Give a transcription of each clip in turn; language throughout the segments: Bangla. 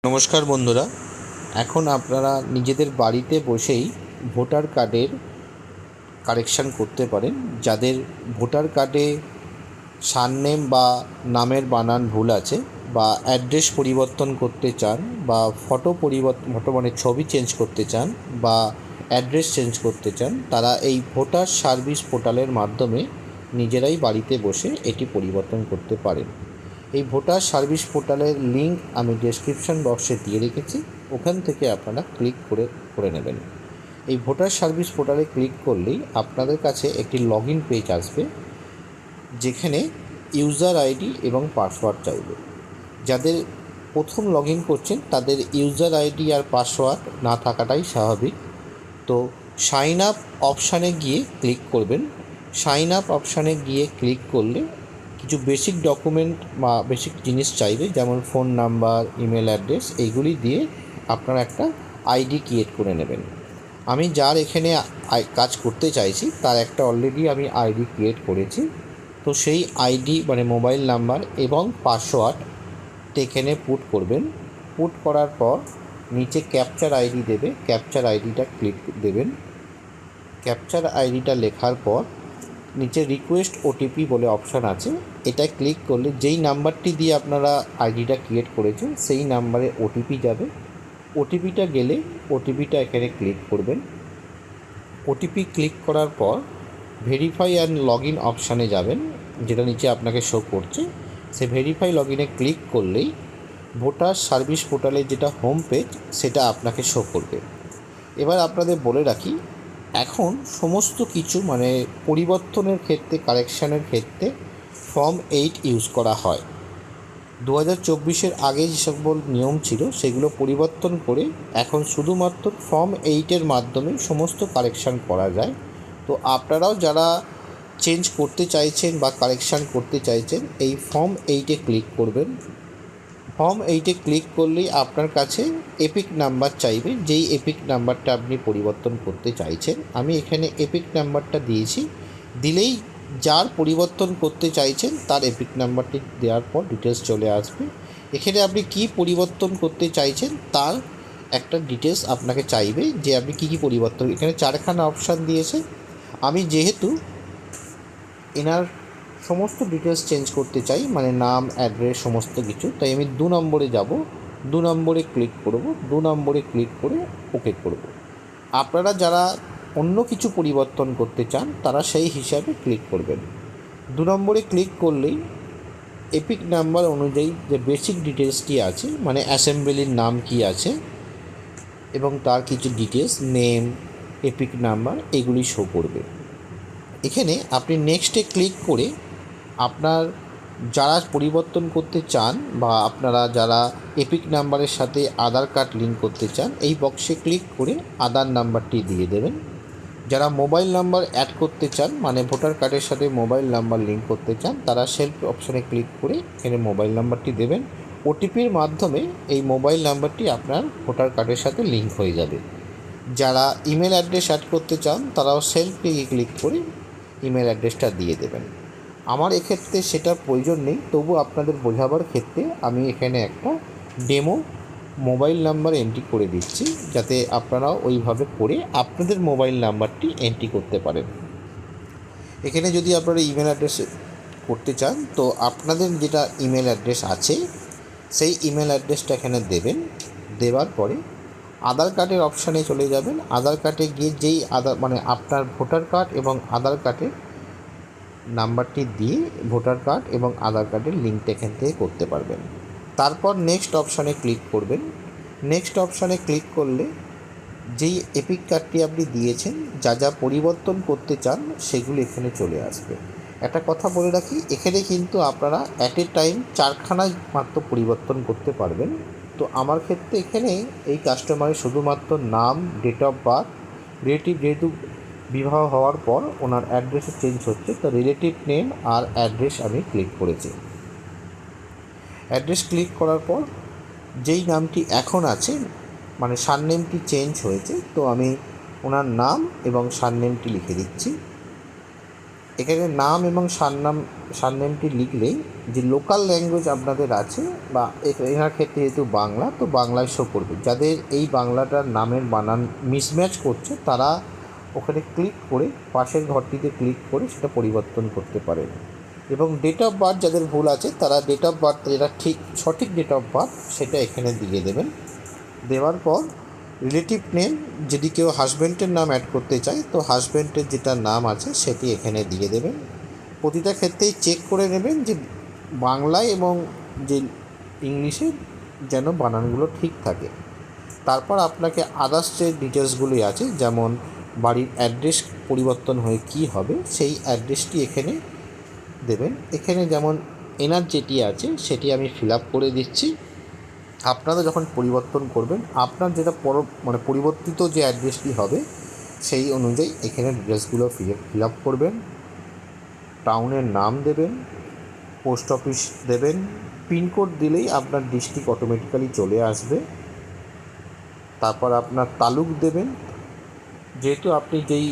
নমস্কার বন্ধুরা, এখন আপনারা নিজেদের বাড়িতে বসেই ভোটার কার্ডের কারেকশান করতে পারেন। যাদের ভোটার কার্ডে সারনেম বা নামের বানান ভুল আছে, বা অ্যাড্রেস পরিবর্তন করতে চান, বা ফটো মানে ছবি চেঞ্জ করতে চান, বা অ্যাড্রেস চেঞ্জ করতে চান, তারা এই ভোটার সার্ভিস পোর্টালের মাধ্যমে নিজেরাই বাড়িতে বসে এটি পরিবর্তন করতে পারেন। এই ভোটার সার্ভিস পোর্টালের লিঙ্ক আমি ডেসক্রিপশন বক্সে দিয়ে রেখেছি, ওখান থেকে আপনারা ক্লিক করে নেবেন। এই ভোটার সার্ভিস পোর্টালে ক্লিক করলেই আপনাদের কাছে একটি লগ ইন পেজ আসবে, যেখানে ইউজার আইডি এবং পাসওয়ার্ড চাইবে। যাদের প্রথম লগ ইন করছেন তাদের ইউজার আইডি আর পাসওয়ার্ড না থাকাটাই স্বাভাবিক। তো সাইন আপ অপশানে গিয়ে ক্লিক করবেন। সাইন আপ অপশানে গিয়ে ক্লিক করলে কিছু বেসিক ডকুমেন্ট বা বেসিক জিনিস চাইবে, যেমন ফোন নাম্বার, ইমেল অ্যাড্রেস, এইগুলি দিয়ে আপনারা একটা আইডি ক্রিয়েট করে নেবেন। আমি যার এখানে কাজ করতে চাইছি তার একটা অলরেডি আমি আইডি ক্রিয়েট করেছি। তো সেই আইডি মানে মোবাইল নাম্বার এবং পাসওয়ার্ড এখানে পুট করবেন। পুট করার পর নিচে ক্যাপচার আইডি দেবে, ক্যাপচার আইডিটা ক্লিক দেবেন। ক্যাপচার আইডিটা লেখার পর নিচে রিকোয়েস্ট ওটিপি বলে অপশান আছে, এটা ক্লিক করলে যেই নাম্বারটি দিয়ে আপনারা আইডিটা ক্রিয়েট করেছেন সেই নাম্বারে ওটিপি যাবে। ওটিপিটা গেলে ওটিপিটা এখানে ক্লিক করবেন। ওটিপি ক্লিক করার পর ভেরিফাই অ্যান্ড লগ ইন অপশানে যাবেন, যেটা নিচে আপনাকে শো করছে। সে ভেরিফাই লগ ইনে ক্লিক করলেই ভোটার সার্ভিস পোর্টালের যেটা হোম পেজ সেটা আপনাকে শো করবে। এবার আপনাদের বলে রাখি, এখন সমস্ত কিছু মানে পরিবর্তনের ক্ষেত্রে, কারেকশানের ক্ষেত্রে ফর্ম 8 ইউজ করা হয়। 2024-এর আগে যে সকল নিয়ম ছিল সেগুলো পরিবর্তন করে এখন শুধুমাত্র ফর্ম 8-এর মাধ্যমে সমস্ত কারেকশান করা যায়। তো আপনারাও যারা চেঞ্জ করতে চাইছেন বা কারেকশান করতে চাইছেন, এই ফর্ম 8-এ ক্লিক করবেন। ফর্ম 8-এ ক্লিক করলেই আপনার কাছে এপিক নাম্বার চাইবে, যেই এপিক নাম্বারটা আপনি পরিবর্তন করতে চাইছেন। আমি এখানে এপিক নাম্বারটা দিয়েছি। দিলেই যার পরিবর্তন করতে চাইছেন তার এপিক নাম্বারটি দেওয়ার পর ডিটেলস চলে আসবে। এখানে আপনি কি পরিবর্তন করতে চাইছেন তার একটা ডিটেলস আপনাকে চাইবে, যে আপনি কী পরিবর্তন। এখানে 4খানা অপশান দিয়েছে। আমি যেহেতু এনার সমস্ত ডিটেলস চেঞ্জ করতে চাই, মানে নাম, অ্যাড্রেস, সমস্ত কিছু, তাই আমি 2 নম্বরে যাব। 2 নম্বরে ক্লিক করব। 2 নম্বরে ক্লিক করে ওকে করব। আপনারা যারা অন্য কিছু পরিবর্তন করতে চান তারা সেই হিসাবে ক্লিক করবেন। 2 নম্বরে ক্লিক করলেই এপিক নাম্বার অনুযায়ী যে বেসিক ডিটেলসটি আছে, মানে অ্যাসেম্বলির নাম কি আছে এবং তার কিছু ডিটেলস, নেম, এপিক নাম্বার, এগুলি শো করবে। এখানে আপনি নেক্সটে ক্লিক করে আপনার যারা পরিবর্তন করতে চান বা আপনারা যারা এপিক নাম্বারের সাথে আধার কার্ড লিঙ্ক করতে চান, এই বক্সে ক্লিক করে আধার নাম্বারটি দিয়ে দেবেন। যারা মোবাইল নাম্বার অ্যাড করতে চান, মানে ভোটার কার্ডের সাথে মোবাইল নাম্বার লিঙ্ক করতে চান, তারা সেলফ অপশানে ক্লিক করে এখানে মোবাইল নাম্বারটি দেবেন। ওটিপির মাধ্যমে এই মোবাইল নাম্বারটি আপনার ভোটার কার্ডের সাথে লিঙ্ক হয়ে যাবে। যারা ইমেল অ্যাড্রেস অ্যাড করতে চান তারাও সেলফে ক্লিক করে ইমেল অ্যাড্রেসটা দিয়ে দেবেন। আমার এক্ষেত্রে সেটার প্রয়োজন নেই, তবু আপনাদের বোঝাবার ক্ষেত্রে আমি এখানে একটা ডেমো মোবাইল নাম্বার এন্ট্রি করে দিচ্ছি, যাতে আপনারাও ওইভাবে করে আপনাদের মোবাইল নাম্বারটি এন্ট্রি করতে পারেন। এখানে যদি আপনারা ইমেল অ্যাড্রেস করতে চান, তো আপনাদের যেটা ইমেল অ্যাড্রেস আছে সেই ইমেল অ্যাড্রেসটা এখানে দেবেন। দেওয়ার পরে আধার কার্ডের অপশানে চলে যাবেন। আধার কার্ডে গিয়ে যেই মানে আপনার ভোটার কার্ড এবং আধার কার্ডের নাম্বারটি দিয়ে ভোটার কার্ড এবং আধার কার্ডের লিঙ্কটা এখান থেকে করতে পারবেন। তারপর নেক্সট অপশানে ক্লিক করবেন। নেক্সট অপশানে ক্লিক করলে যেই এপিক কার্ডটি আপনি দিয়েছেন, যা যা পরিবর্তন করতে চান সেগুলো এখানে চলে আসবে। একটা কথা বলে রাখি, এখানে কিন্তু আপনারা অ্যাট এ টাইম 4খানায় মাত্র পরিবর্তন করতে পারবেন। তো আমার ক্ষেত্রে এখানে এই কাস্টমারের শুধুমাত্র নাম, ডেট অফ বার্থ, রিলেটিভ, যেহেতু বিবাহ হওয়ার পর ওনার অ্যাড্রেসে চেঞ্জ হচ্ছে, তো রিলেটিভ নেম আর অ্যাড্রেস আমি ক্লিক করেছি। অ্যাড্রেস ক্লিক করার পর যেই নামটি এখন আছে, মানে সারনেমটি চেঞ্জ হয়েছে, তো আমি ওনার নাম এবং সারনেমটি লিখে দিচ্ছি। এখানে নাম এবং সারনাম সারনেমটি লিখলেই যে লোকাল ল্যাঙ্গুয়েজ আপনাদের আছে বা এনার ক্ষেত্রে যেহেতু বাংলা, তো বাংলায় শো করবে। যাদের এই বাংলাটার নামের বানান মিসম্যাচ করছে তারা ওখানে ক্লিক করে পাশের ঘরটিতে ক্লিক করে সেটা পরিবর্তন করতে পারেন। এবং ডেট অফ বার্থ যাদের ভুল আছে তারা ডেট অফ বার্থ যেটা সঠিক ডেট অফ বার্থ সেটা এখানে দিয়ে দেবেন। দেওয়ার পর রিলেটিভ নেম, যদি কেউ হাজব্যান্ডের নাম অ্যাড করতে চায় তো হাজব্যান্ডের যেটা নাম আছে সেটি এখানে দিয়ে দেবেন। প্রতিটা ক্ষেত্রেই চেক করে নেবেন যে বাংলায় এবং যে ইংলিশে যেন বানানগুলো ঠিক থাকে। তারপর আপনাকে আদার্স যে ডিটেলসগুলি আছে, যেমন বাড়ির অ্যাড্রেস পরিবর্তন হয়ে কী হবে সেই অ্যাড্রেসটি এখানে দেবেন। এখানে যেমন এনার যেটি আছে সেটি আমি ফিল আপ করে দিচ্ছি। আপনারা যখন পরিবর্তন করবেন আপনার যেটা পরিবর্তিত যে অ্যাড্রেসটি হবে সেই অনুযায়ী এখানে ডিটেলসগুলো ফিল আপ করবেন। টাউনের নাম দেবেন, পোস্ট অফিস দেবেন, পিনকোড দিলেই আপনার ডিস্ট্রিক্ট অটোমেটিক্যালি চলে আসবে। তারপর আপনার তালুক দেবেন, যেহেতু আপনি যেই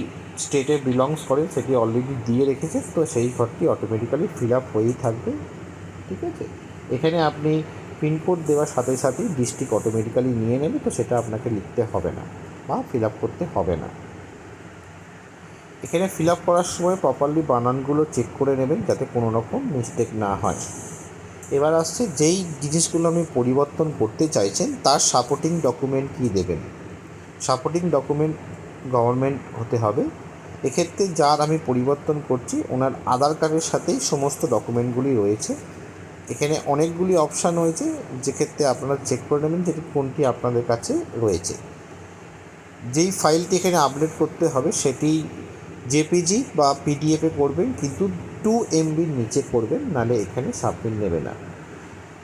স্টেটে বিলংস করেন সেটি অলরেডি দিয়ে রেখেছেন তো সেই ঘরটি অটোমেটিক্যালি ফিল আপ হয়েই থাকবে। ঠিক আছে, এখানে আপনি পিনকোড দেওয়ার সাথে সাথেই ডিস্ট্রিক্ট অটোমেটিক্যালি নিয়ে নেবে, তো সেটা আপনাকে লিখতে হবে না বা ফিল আপ করতে হবে না। এখানে ফিল আপ করার সময় প্রপারলি বানানগুলো চেক করে নেবেন যাতে কোনো রকম মিস্টেক না হয়। এবার আসছে যেই জিনিসগুলো আপনি পরিবর্তন করতে চাইছেন তার সাপোর্টিং ডকুমেন্ট কী দেবেন। সাপোর্টিং ডকুমেন্ট গভর্নমেন্ট হতে হবে। এক্ষেত্রে যার আমি পরিবর্তন করছি ওনার আধার কার্ডের সাথেই সমস্ত ডকুমেন্টগুলি রয়েছে। এখানে অনেকগুলি অপশান রয়েছে, যেক্ষেত্রে আপনারা চেক করে নেবেন যে কোনটি আপনাদের কাছে রয়েছে। যেই ফাইলটি এখানে আপলোড করতে হবে সেটি জেপিজি বা পিডিএফে করবেন, কিন্তু 2 MB নিচে করবেন, নাহলে এখানে সাবমিট নেবে না।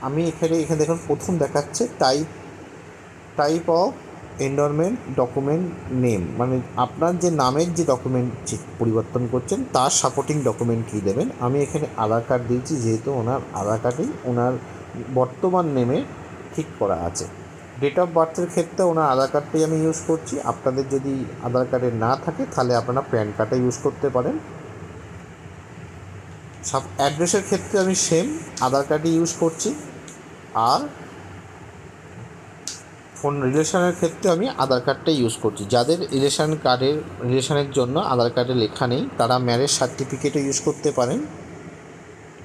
আমি এখানে দেখুন প্রথম দেখাচ্ছে type of enrolment document name, মানে আপনার যে নামের যে ডকুমেন্ট পরিবর্তন করছেন তার সাপোর্টিং ডকুমেন্ট কী দেবেন। আমি এখানে আধার কার্ড দিয়েছি, যেহেতু ওনার আধার কার্ডেই ওনার বর্তমান নেমে ঠিক করা আছে। ডেট অফ বার্থের ক্ষেত্রে ওনার আধার কার্ডটাই আমি ইউজ করছি। আপনাদের যদি আধার কার্ডে না থাকে তাহলে আপনারা প্যান কার্ডটা ইউজ করতে পারেন। সব অ্যাড্রেসের ক্ষেত্রে আমি সেম আধার কার্ডই ইউজ করছি। আর ফোন রিলেশনের ক্ষেত্রে আমি আধার কার্ডটাই ইউজ করছি। যাদের রিলেশনের জন্য আধার কার্ডে লেখা নেই তারা ম্যারেজ সার্টিফিকেটও ইউজ করতে পারেন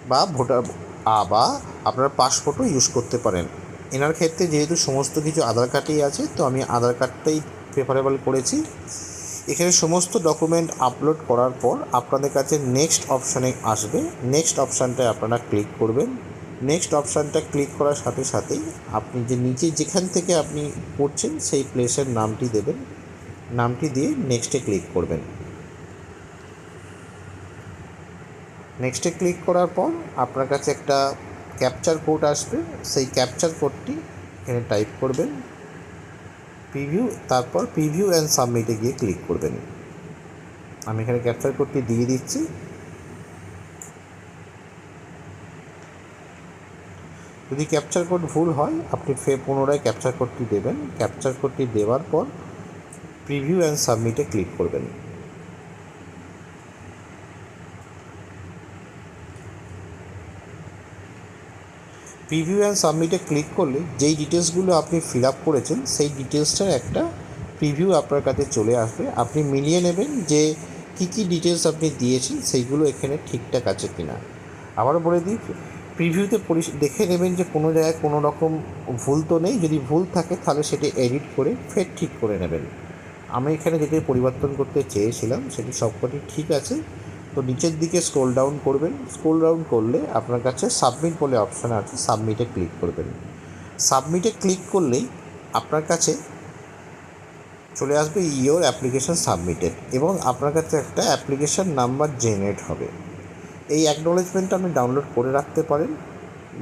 বা বা আপনার পাসপোর্টও ইউজ করতে পারেন। এনার ক্ষেত্রে যেহেতু সমস্ত কিছু আধার কার্ডেই আছে তো আমি আধার কার্ডটাই প্রেফারেবল করেছি। এখানে সমস্ত ডকুমেন্ট আপলোড করার পর আপনাদের কাছে নেক্সট অপশানে আসবে। নেক্সট অপশানটায় আপনারা ক্লিক করবেন। নেক্সট অপশানটা ক্লিক করার সাথে সাথেই আপনি যে নিচে যেখান থেকে আপনি করছেন সেই প্লেসের নামটি দেবেন। নামটি দিয়ে নেক্সটে ক্লিক করবেন। নেক্সটে ক্লিক করার পর আপনার কাছে একটা ক্যাপচার কোড আসবে, সেই ক্যাপচার কোডটি এখানে টাইপ করবেন, তারপর প্রিভিউ অ্যান্ড সাবমিটে গিয়ে ক্লিক করবেন। আমি এখানে ক্যাপচার কোডটি দিয়ে দিচ্ছি। যদি ক্যাপচার কোড ভুল হয় আপনি পুনরায় ক্যাপচার কোডটি দেবেন। ক্যাপচার কোডটি দেওয়ার পর প্রিভিউ অ্যান্ড সাবমিটে ক্লিক করবেন। প্রিভিউ অ্যান্ড সাবমিটে ক্লিক করলে যেই ডিটেলসগুলো আপনি ফিল আপ করেছেন সেই ডিটেলসটার একটা প্রিভিউ আপনার কাছে চলে আসবে। আপনি মিলিয়ে নেবেন যে কী ডিটেলস আপনি দিয়েছেন সেইগুলো এখানে ঠিকঠাক আছে কি না। আবারও বলে দিই, প্রিভিউতে দেখে নেবেন যে কোনো জায়গায় কোনো রকম ভুল তো নেই। যদি ভুল থাকে তাহলে সেটি এডিট করে ফের ঠিক করে নেবেন। আমি এখানে যেটি পরিবর্তন করতে চেয়েছিলাম সেটি সবকটি ঠিক আছে। তো নিচের দিকে স্ক্রল ডাউন করবেন। স্ক্রল ডাউন করলে আপনার কাছে সাবমিট বলে অপশান আছে, সাবমিটে ক্লিক করবেন। সাবমিটে ক্লিক করলেই আপনার কাছে চলে আসবে ইওর অ্যাপ্লিকেশন সাবমিটেড এবং আপনার কাছে একটা অ্যাপ্লিকেশন নাম্বার জেনারেট হবে। এই অ্যাকনোলেজমেন্টটা আপনি ডাউনলোড করে রাখতে পারেন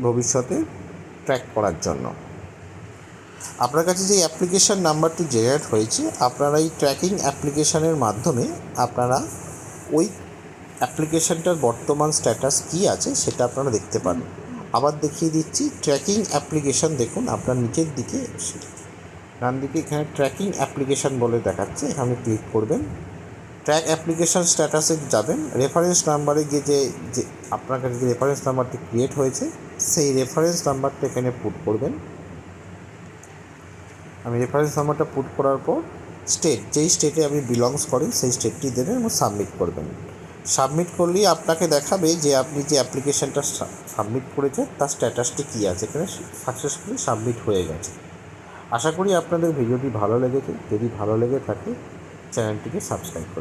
ভবিষ্যতে ট্র্যাক করার জন্য। আপনার কাছে যে অ্যাপ্লিকেশান নাম্বারটি জেনারেট হয়েছে আপনারা এই ট্র্যাকিং অ্যাপ্লিকেশানের মাধ্যমে আপনারা ওই অ্যাপ্লিকেশানটার বর্তমান স্ট্যাটাস কী আছে সেটা আপনারা দেখতে পান। আবার দেখিয়ে দিচ্ছি ট্র্যাকিং অ্যাপ্লিকেশান, দেখুন আপনার নিচের দিকে ডান দিকে এখানে ট্র্যাকিং অ্যাপ্লিকেশান বলে দেখাচ্ছে, এখানে ক্লিক করবেন। ট্র্যাক অ্যাপ্লিকেশান স্ট্যাটাসে যাবেন, রেফারেন্স নাম্বারে গিয়ে যে আপনার কাছে যে রেফারেন্স নাম্বারটি ক্রিয়েট হয়েছে সেই রেফারেন্স নাম্বারটা এখানে পুট করবেন। আমি রেফারেন্স নাম্বারটা পুট করার পর যেই স্টেটে আপনি বিলংস করেন সেই স্টেটটি দেবেন এবং সাবমিট করবেন। সাবমিট করলেই আপনাকে দেখাবে যে আপনি যে অ্যাপ্লিকেশানটা সাবমিট করেছেন তার স্ট্যাটাসটি কী আছে, এখানে সাকসেসফুলি সাবমিট হয়ে গেছে। আশা করি আপনাদের ভিডিওটি ভালো লেগেছে। যদি ভালো লেগে থাকে চ্যানেলটিকে সাবস্ক্রাইব করুন।